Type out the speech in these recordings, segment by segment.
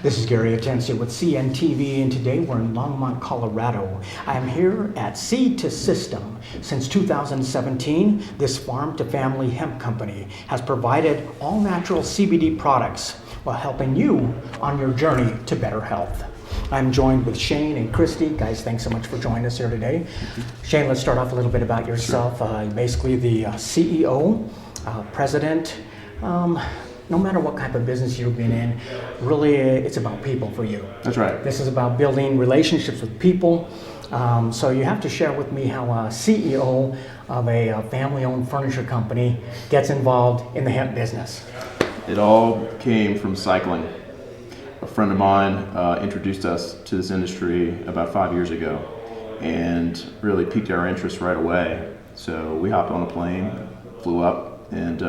This is Gary Atencio with CNTV, and today we're in Longmont, Colorado. I am here at Seed to System. Since 2017, this farm-to-family hemp company has provided all-natural CBD products while helping you on your journey to better health. I'm joined with Shane and Christy. Guys, thanks so much for joining us here today. Shane, let's start off a little bit about yourself. Sure. Basically the CEO, president. No matter what type of business you've been in, really it's about people for you. That's right. This is about building relationships with people. So you have to share with me how a CEO of a family-owned furniture company gets involved in the hemp business. It all came from cycling. A friend of mine introduced us to this industry about 5 years ago and really piqued our interest right away. So we hopped on a plane, flew up, and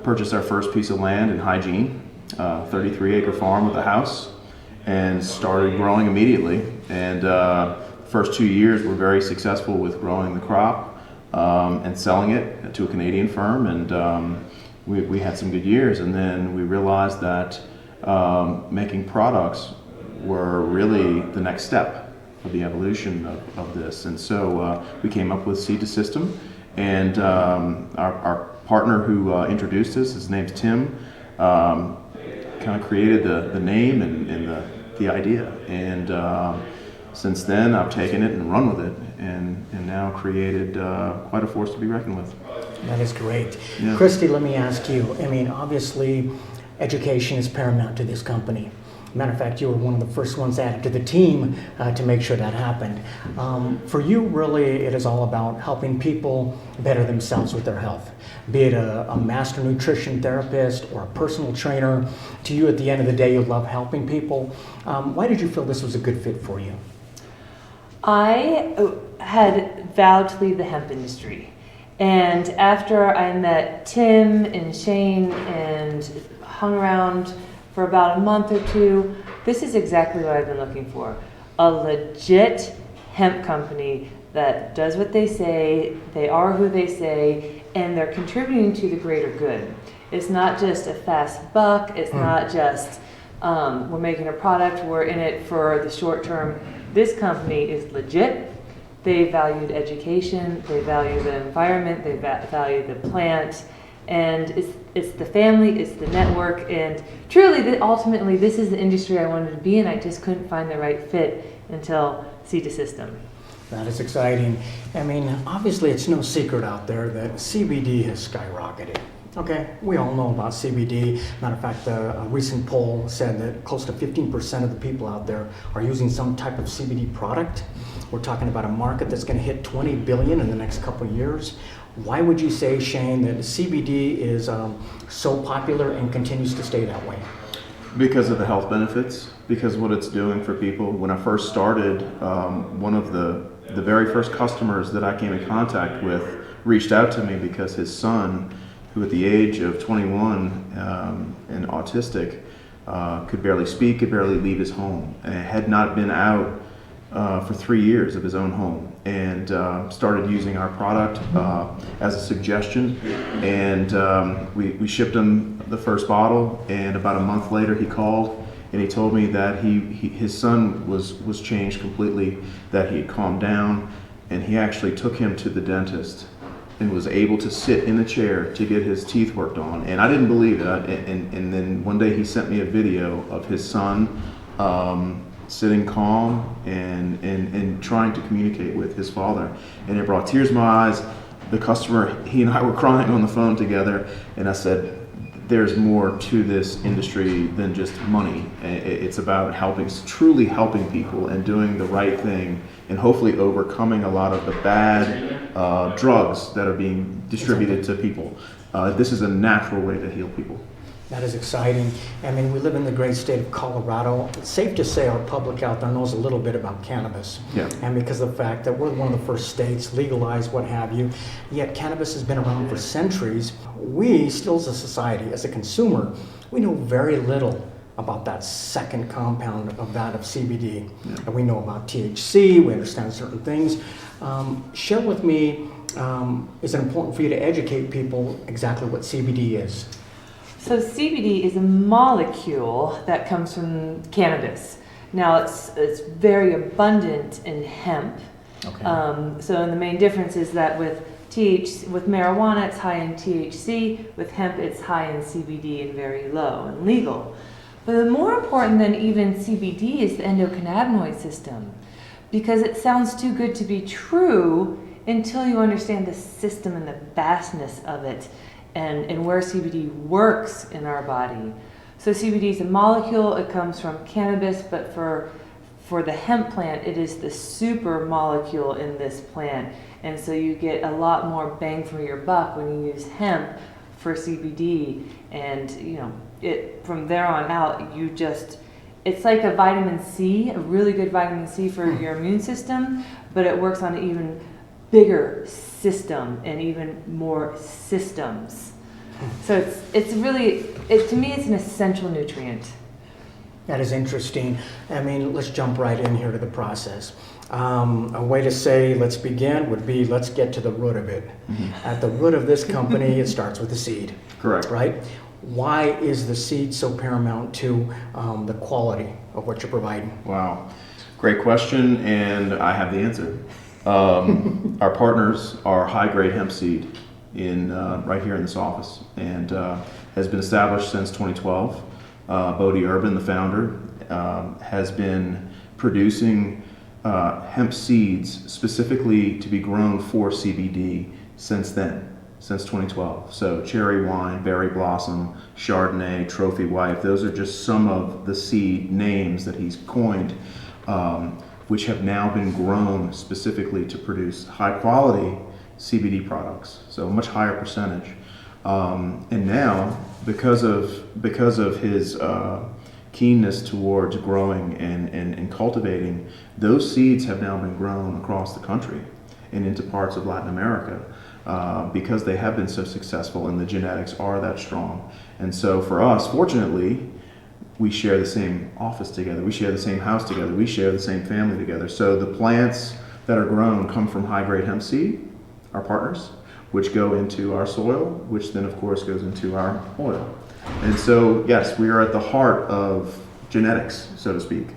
purchased our first piece of land in Hygiene, 33-acre farm with a house, and started growing immediately. And first 2 years were very successful with growing the crop and selling it to a Canadian firm, and we had some good years. And then we realized that making products were really the next step of the evolution of this. And so we came up with Seed to System, and our partner who introduced us, his name's Tim, kind of created the name and the idea. And since then, I've taken it and run with it, and now created quite a force to be reckoned with. That is great. Yeah. Christy, let me ask you, I mean, obviously, education is paramount to this company. Matter of fact, you were one of the first ones added to the team to make sure that happened. For you, really, it is all about helping people better themselves with their health. Be it a master nutrition therapist or a personal trainer, to you at the end of the day, you love helping people. Why did you feel this was a good fit for you? I had vowed to leave the hemp industry. And after I met Tim and Shane and hung around for about a month or two, this is exactly what I've been looking for. A legit hemp company that does what they say, they are who they say, and they're contributing to the greater good. It's not just a fast buck, it's not just we're making a product, we're in it for the short term. This company is legit. They valued education, they value the environment, they value the plant, and it's the family, it's the network, and truly, ultimately, this is the industry I wanted to be in. I just couldn't find the right fit until Seed to System. That is exciting. I mean, obviously, it's no secret out there that CBD has skyrocketed. Okay, we all know about CBD. Matter of fact, a recent poll said that close to 15% of the people out there are using some type of CBD product. We're talking about a market that's going to hit $20 billion in the next couple of years. Why would you say, Shane, that CBD is so popular and continues to stay that way? Because of the health benefits, because what it's doing for people. When I first started, one of the very first customers that I came in contact with reached out to me because his son, who at the age of 21 and autistic, could barely speak, could barely leave his home, and had not been out for 3 years of his own home, and started using our product as a suggestion. And we shipped him the first bottle, and about a month later he called and he told me that his son was changed completely, that he had calmed down, and he actually took him to the dentist and was able to sit in a chair to get his teeth worked on. And I didn't believe it. And then one day he sent me a video of his son sitting calm and trying to communicate with his father. And it brought tears to my eyes. The customer, he and I were crying on the phone together, and I said, there's more to this industry than just money. It's about truly helping people and doing the right thing, and hopefully overcoming a lot of the bad drugs that are being distributed to people. This is a natural way to heal people. That is exciting. I mean, we live in the great state of Colorado. It's safe to say our public out there knows a little bit about cannabis. Yeah. And because of the fact that we're one of the first states legalized, what have you, yet cannabis has been around for centuries. We still, as a society, as a consumer, we know very little about that second compound of that of CBD. Yeah. And we know about THC, we understand certain things. Share with me, is it important for you to educate people exactly what CBD is? So CBD is a molecule that comes from cannabis. Now it's very abundant in hemp. Okay. So the main difference is that with marijuana it's high in THC, with hemp it's high in CBD and very low and legal. But more important than even CBD is the endocannabinoid system, because it sounds too good to be true until you understand the system and the vastness of it and where CBD works in our body. So CBD is a molecule, it comes from cannabis, but for the hemp plant, it is the super molecule in this plant. And so you get a lot more bang for your buck when you use hemp for CBD. And from there on out, it's like a vitamin C, a really good vitamin C for your immune system, but it works on an even bigger system and even more systems. So to me, it's an essential nutrient. That is interesting. I mean, let's jump right in here to the process. A way to say let's begin would be let's get to the root of it. Mm-hmm. At the root of this company, it starts with the seed. Correct. Right? Why is the seed so paramount to the quality of what you're providing? Wow. Great question, and I have the answer. Our partners are high-grade hemp seed right here in this office, and has been established since 2012. Bodie Urban, the founder, has been producing hemp seeds specifically to be grown for CBD since then, since 2012. So cherry wine, berry blossom, Chardonnay, trophy wife, those are just some of the seed names that he's coined, which have now been grown specifically to produce high quality CBD products, so a much higher percentage. And now, because of his keenness towards growing and cultivating, those seeds have now been grown across the country and into parts of Latin America because they have been so successful and the genetics are that strong. And so for us, fortunately, we share the same office together, we share the same house together, we share the same family together. So the plants that are grown come from high-grade hemp seed, our partners, which go into our soil, which then of course goes into our oil. And so, yes, we are at the heart of genetics, so to speak,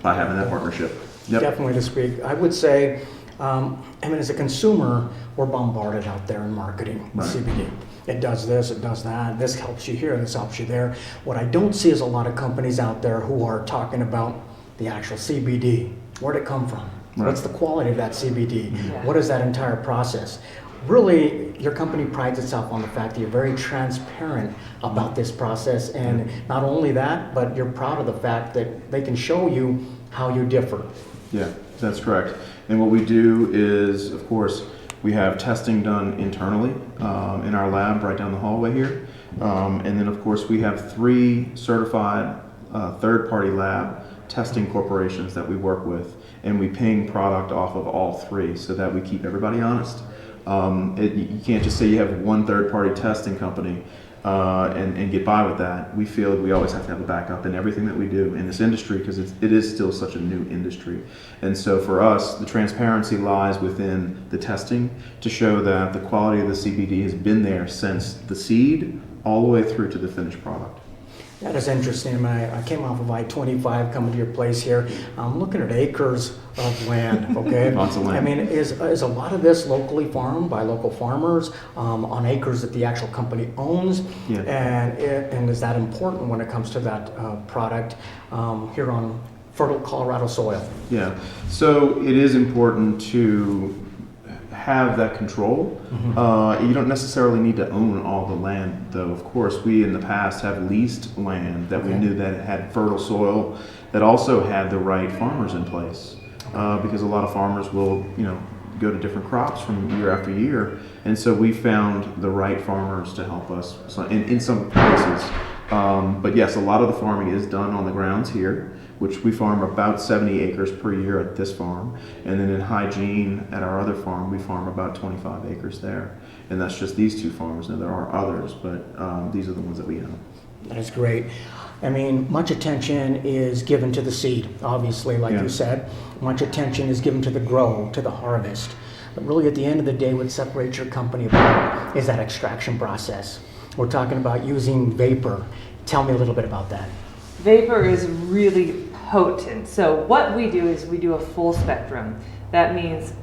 by having that partnership. Yep. Definitely to speak. I would say, as a consumer, we're bombarded out there in marketing with CBD. It does this, it does that, this helps you here, this helps you there. What I don't see is a lot of companies out there who are talking about the actual CBD. Where'd it come from? Right. What's the quality of that CBD? Yeah. What is that entire process? Really, your company prides itself on the fact that you're very transparent about this process, and not only that, but you're proud of the fact that they can show you how you differ. Yeah, that's correct. And what we do is, of course, we have testing done internally in our lab right down the hallway here. And then, of course, we have 3 certified third-party lab testing corporations that we work with, and we ping product off of all 3 so that we keep everybody honest. You can't just say you have one third-party testing company and get by with that. We feel that we always have to have a backup in everything that we do in this industry because it is still such a new industry. And so for us, the transparency lies within the testing to show that the quality of the CBD has been there since the seed all the way through to the finished product. That is interesting. I came off of I-25 coming to your place here. I'm looking at acres of land, okay? Lots of land. I mean, is a lot of this locally farmed by local farmers on acres that the actual company owns? Yeah. And is that important when it comes to that product here on fertile Colorado soil? Yeah, so it is important to have that control. Mm-hmm. You don't necessarily need to own all the land, though. Of course, we in the past have leased land that we knew that had fertile soil that also had the right farmers in place, because a lot of farmers will, go to different crops from year after year, and so we found the right farmers to help us in some places. But yes, a lot of the farming is done on the grounds here, which we farm about 70 acres per year at this farm. And then in hygiene at our other farm, we farm about 25 acres there. And that's just these 2 farms. Now there are others, but these are the ones that we own. That is great. I mean, much attention is given to the seed, obviously, like you said. Much attention is given to the grow, to the harvest. But really at the end of the day, what separates your company apart is that extraction process. We're talking about using vapor. Tell me a little bit about that. Vapor is really potent. So what we do is we do a full spectrum. That means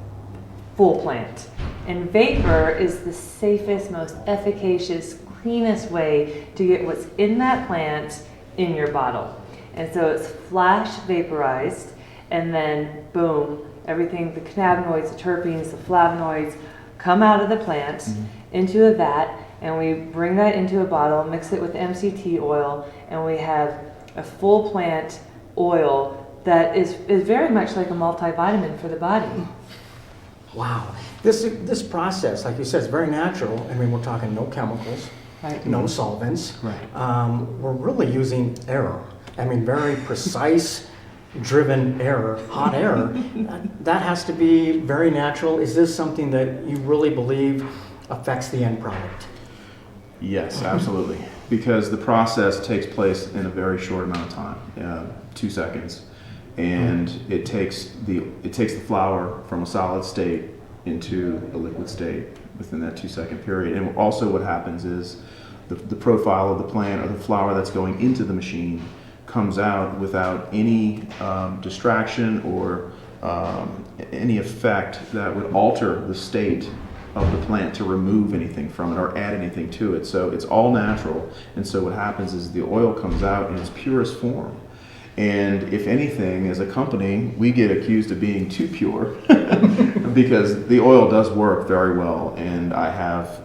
full plant. And vapor is the safest, most efficacious, cleanest way to get what's in that plant in your bottle. And so it's flash vaporized, and then boom, everything, the cannabinoids, the terpenes, the flavonoids come out of the plant into a vat, and we bring that into a bottle, mix it with MCT oil, and we have a full plant oil that is very much like a multivitamin for the body. Wow. This process, like you said, is very natural. I mean, we're talking no chemicals, Right. no solvents. Right. We're really using air. I mean, very precise driven air, hot air. That has to be very natural. Is this something that you really believe affects the end product? Yes, absolutely. Because the process takes place in a very short amount of time, 2 seconds, and it takes the flower from a solid state into a liquid state within that 2 second period. And also, what happens is the profile of the plant or the flower that's going into the machine comes out without any distraction or any effect that would alter the state of the plant to remove anything from it or add anything to it. So it's all natural. And so what happens is the oil comes out in its purest form. And if anything, as a company, we get accused of being too pure because the oil does work very well. And I have,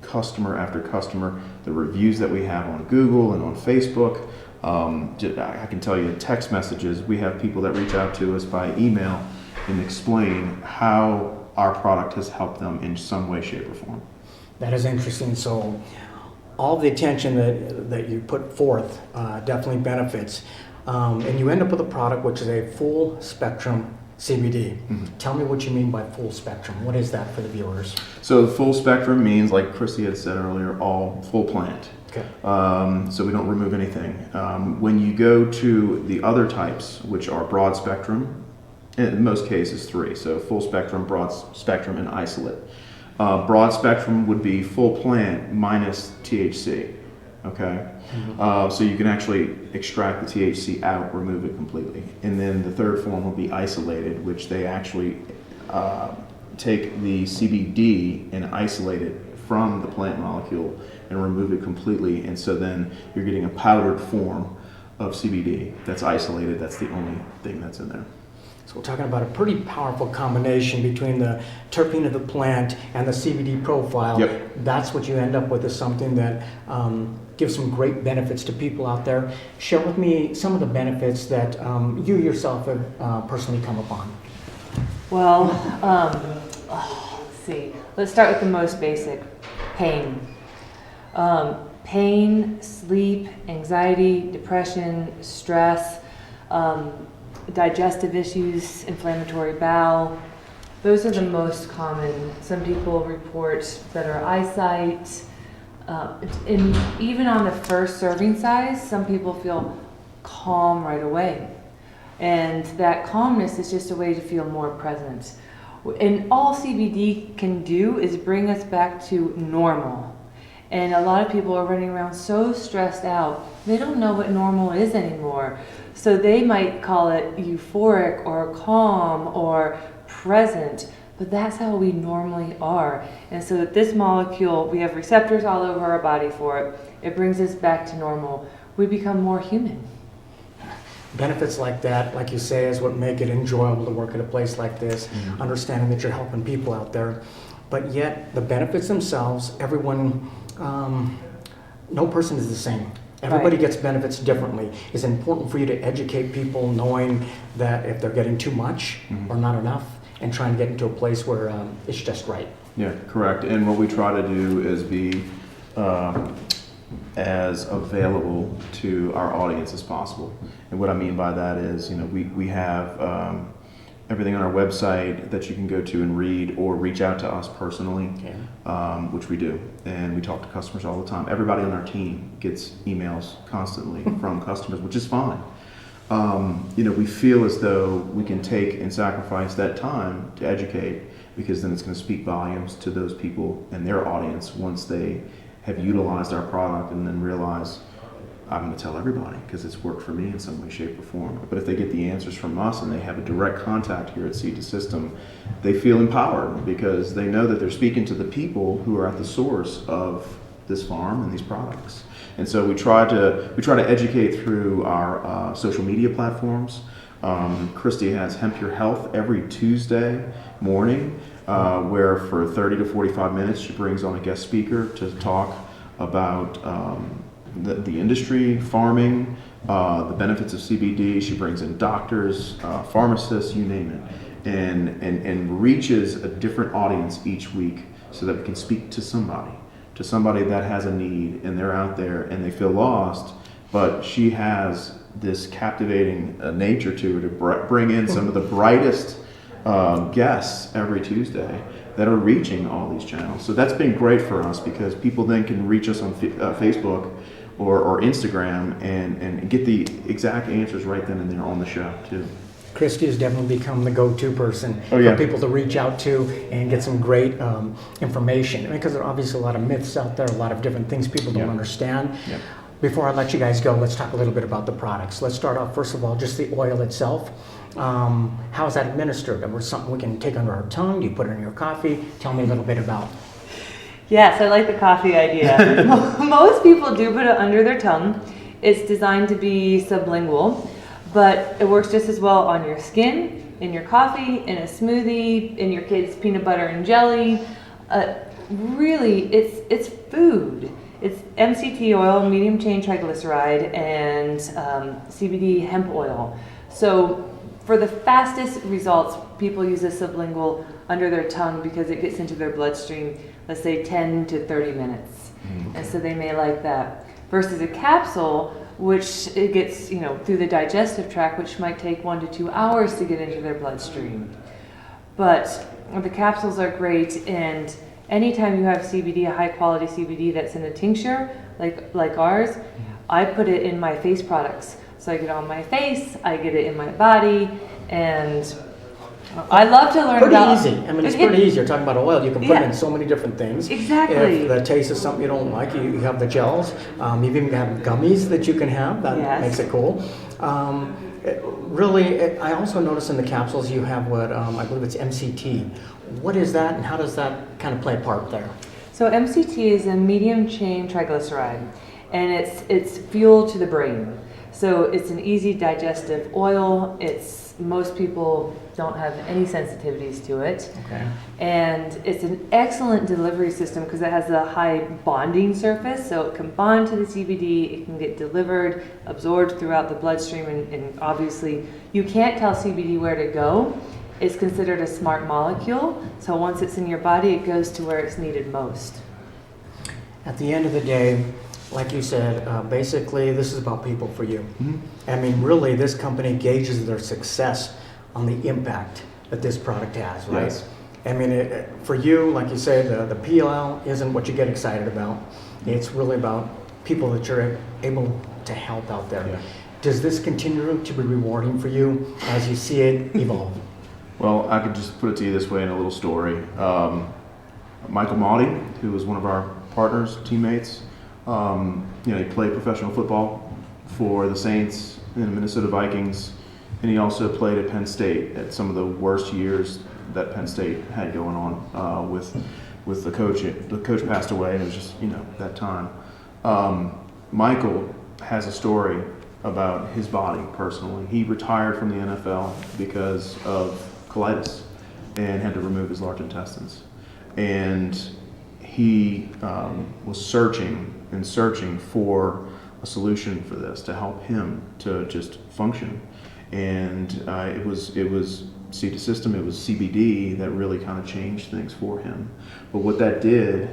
customer after customer, the reviews that we have on Google and on Facebook, I can tell you text messages, we have people that reach out to us by email and explain how our product has helped them in some way, shape, or form. That is interesting. So all the attention that you put forth definitely benefits. And you end up with a product which is a full spectrum CBD. Tell me what you mean by full spectrum. What is that for the viewers? So full spectrum means, like Chrissy had said earlier, all full plant. Okay. So we don't remove anything. When you go to the other types, which are broad spectrum, in most cases 3, so full spectrum, broad spectrum, and isolate. Broad spectrum would be full plant minus THC, okay? So you can actually extract the THC out, remove it completely. And then the third form will be isolated, which they actually take the CBD and isolate it from the plant molecule and remove it completely. And so then you're getting a powdered form of CBD that's isolated. That's the only thing that's in there. So we're talking about a pretty powerful combination between the terpene of the plant and the CBD profile. Yep. That's what you end up with, is something that gives some great benefits to people out there. Share with me some of the benefits that you yourself have personally come upon. Well, let's see. Let's start with the most basic, pain. Pain, sleep, anxiety, depression, stress, digestive issues, inflammatory bowel. Those are the most common. Some people report better eyesight. And even on the first serving size, some people feel calm right away. And that calmness is just a way to feel more present. And all CBD can do is bring us back to normal. And a lot of people are running around so stressed out, they don't know what normal is anymore. So they might call it euphoric or calm or present, but that's how we normally are. And so that this molecule, we have receptors all over our body for it. It brings us back to normal. We become more human. Benefits like that, like you say, is what make it enjoyable to work at a place like this, understanding that you're helping people out there. But yet, the benefits themselves, everyone, no person is the same. Everybody gets benefits differently. It's important for you to educate people, knowing that if they're getting too much or not enough, and trying to get into a place where it's just right. Yeah, correct. And what we try to do is be as available to our audience as possible. And what I mean by that is, we have everything on our website that you can go to and read or reach out to us personally, which we do. And we talk to customers all the time. Everybody on our team gets emails constantly from customers, which is fine. We feel as though we can take and sacrifice that time to educate, because then it's going to speak volumes to those people and their audience once they have utilized our product and then realize, I'm going to tell everybody because it's worked for me in some way, shape, or form. But if they get the answers from us and they have a direct contact here at Seed System, they feel empowered because they know that they're speaking to the people who are at the source of this farm and these products. And so we try to educate through our social media platforms. Christy has Hemp Your Health every Tuesday morning, where for 30 to 45 minutes she brings on a guest speaker to talk about the industry, farming, the benefits of CBD. She brings in doctors, pharmacists, you name it, and reaches a different audience each week so that we can speak to somebody that has a need and they're out there and they feel lost, but she has this captivating nature to her to bring in some of the brightest guests every Tuesday that are reaching all these channels. So that's been great for us because people then can reach us on Facebook or Instagram and get the exact answers right then and there on the show too. Christy has definitely become the go-to person Oh, yeah. for people to reach out to and get some great information. Because there are obviously a lot of myths out there, a lot of different things people don't Yeah. understand. Yeah. Before I let you guys go, let's talk a little bit about the products. Let's start off, first of all, just the oil itself. How is that administered? Or something we can take under our tongue? Do you put it in your coffee? Tell me a little bit about. Yes, I like the coffee idea. Most people do put it under their tongue. It's designed to be sublingual, but it works just as well on your skin, in your coffee, in a smoothie, in your kids' peanut butter and jelly. Really, it's food. It's MCT oil, medium chain triglyceride, and CBD hemp oil. So for the fastest results, people use a sublingual under their tongue because it gets into their bloodstream, let's say 10 to 30 minutes. And so they may like that. Versus a capsule, which it gets, through the digestive tract, which might take 1 to 2 hours to get into their bloodstream. But the capsules are great, and anytime you have CBD, a high quality CBD that's in a tincture, like ours, I put it in my face products. So I get it on my face, I get it in my body, and I love to learn Pretty about... easy. I mean, it's pretty easy. You're talking about oil. You can put it Yeah. in so many different things. Exactly. If the taste is something you don't like, you have the gels. You even have gummies that you can have. That Yes. makes it cool. I also noticed in the capsules you have what I believe it's MCT. What is that, and how does that kind of play a part there? So MCT is a medium chain triglyceride, and it's fuel to the brain. So it's an easy digestive oil. Most people don't have any sensitivities to it. Okay. And it's an excellent delivery system because it has a high bonding surface, so it can bond to the CBD, it can get delivered, absorbed throughout the bloodstream, and obviously you can't tell CBD where to go. It's considered a smart molecule, so once it's in your body, it goes to where it's needed most. At the end of the day, like you said, basically this is about people for you. Mm-hmm. I mean, really, this company gauges their success on the impact that this product has, right? Yes. I mean, for you, like you say, the PLL isn't what you get excited about. It's really about people that you're able to help out there. Yeah. Does this continue to be rewarding for you as you see it evolve? Well, I could just put it to you this way in a little story. Michael Maudie, who was one of our partners, teammates, he played professional football for the Saints and the Minnesota Vikings, and he also played at Penn State at some of the worst years that Penn State had going on with the coach. The coach passed away, and it was just that time. Michael has a story about his body personally. He retired from the NFL because of colitis and had to remove his large intestines. And he was searching for a solution for this to help him to just function. And it was Seed System, it was CBD that really kind of changed things for him. But what that did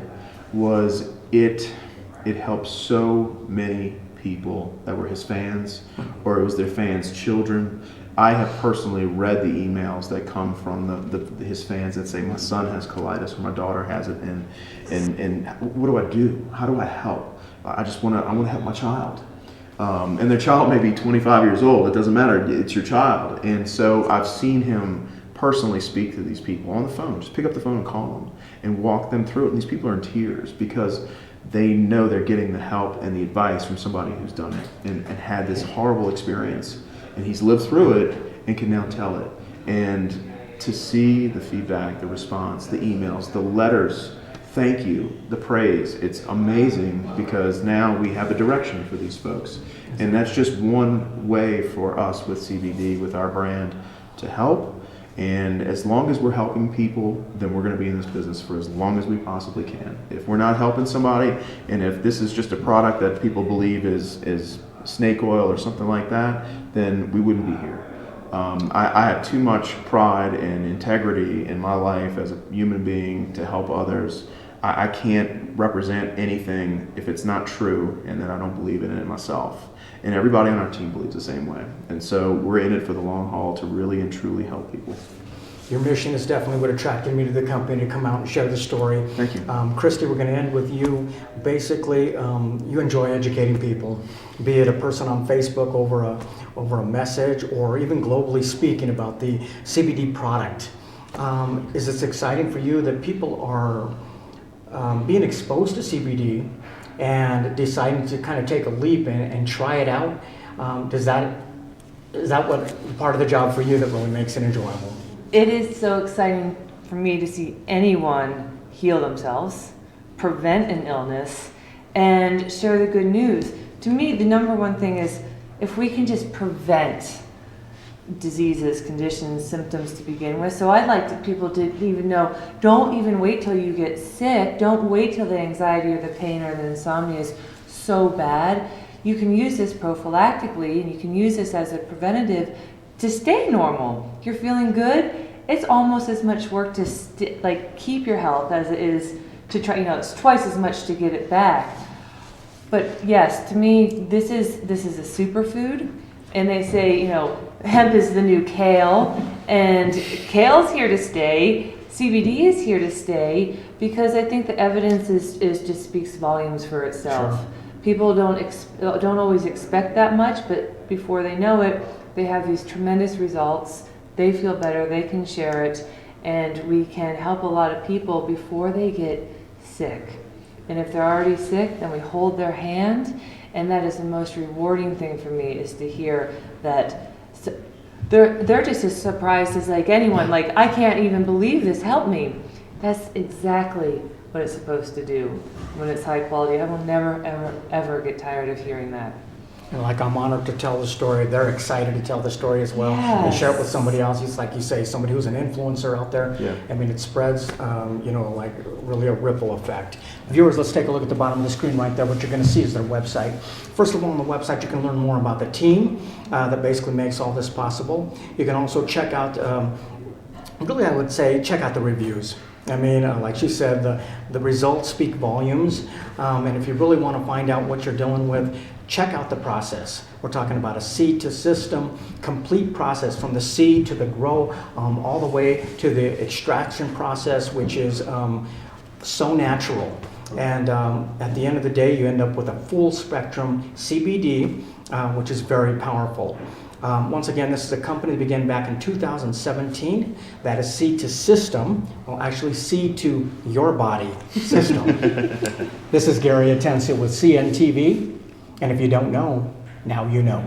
was it helped so many people that were his fans, or it was their fans' children. I have personally read the emails that come from his fans that say, my son has colitis or my daughter has it, and what do I do? How do I help? I want to help my child. And their child may be 25 years old. It doesn't matter. It's your child. And so I've seen him personally speak to these people on the phone. Just pick up the phone and call them and walk them through it. And these people are in tears because they know they're getting the help and the advice from somebody who's done it and had this horrible experience, and he's lived through it and can now tell it. And to see the feedback, the response, the emails, the letters, thank you, the praise, it's amazing, because now we have a direction for these folks. And that's just one way for us with CBD, with our brand, to help. And as long as we're helping people, then we're going to be in this business for as long as we possibly can. If we're not helping somebody, and if this is just a product that people believe is snake oil or something like that, then we wouldn't be here. I have too much pride and integrity in my life as a human being to help others. I can't represent anything if it's not true and that I don't believe in it myself. And everybody on our team believes the same way. And so we're in it for the long haul to really and truly help people. Your mission is definitely what attracted me to the company to come out and share the story. Thank you. Christy, we're going to end with you. Basically, you enjoy educating people, be it a person on Facebook over a message, or even globally speaking about the CBD product. Is it exciting for you that people are being exposed to CBD and deciding to kind of take a leap and try it out? Is that what part of the job for you that really makes it enjoyable? It is so exciting for me to see anyone heal themselves, prevent an illness, and share the good news. To me, the number one thing is if we can just prevent diseases, conditions, symptoms to begin with. So I'd like people to even know, don't even wait till you get sick. Don't wait till the anxiety or the pain or the insomnia is so bad. You can use this prophylactically, and you can use this as a preventative to stay normal. You're feeling good. It's almost as much work to keep your health as it is to try. It's twice as much to get it back. But yes, to me, this is a superfood. And they say, hemp is the new kale, and kale's here to stay. CBD is here to stay, because I think the evidence is just speaks volumes for itself. Sure. People don't always expect that much, but before they know it, they have these tremendous results. They feel better, they can share it, and we can help a lot of people before they get sick. And if they're already sick, then we hold their hand, and that is the most rewarding thing for me, is to hear that they're just as surprised as anyone. I can't even believe this helped me. That's exactly what it's supposed to do when it's high quality. I will never, ever, ever get tired of hearing that. And I'm honored to tell the story. They're excited to tell the story as well. Yes. And share it with somebody else. It's like you say, somebody who's an influencer out there. Yeah. It spreads, really a ripple effect. Viewers, let's take a look at the bottom of the screen right there. What you're going to see is their website. First of all, on the website, you can learn more about the team that basically makes all this possible. You can also check out, I would say, check out the reviews. Like she said, the results speak volumes. And if you really want to find out what you're dealing with, check out the process. We're talking about a seed to system, complete process from the seed to the grow, all the way to the extraction process, which is so natural. And at the end of the day, you end up with a full spectrum CBD, which is very powerful. Once again, this is a company that began back in 2017. That is seed to system, actually seed to your body system. This is Gary Atencio with CNTV. And if you don't know, now you know.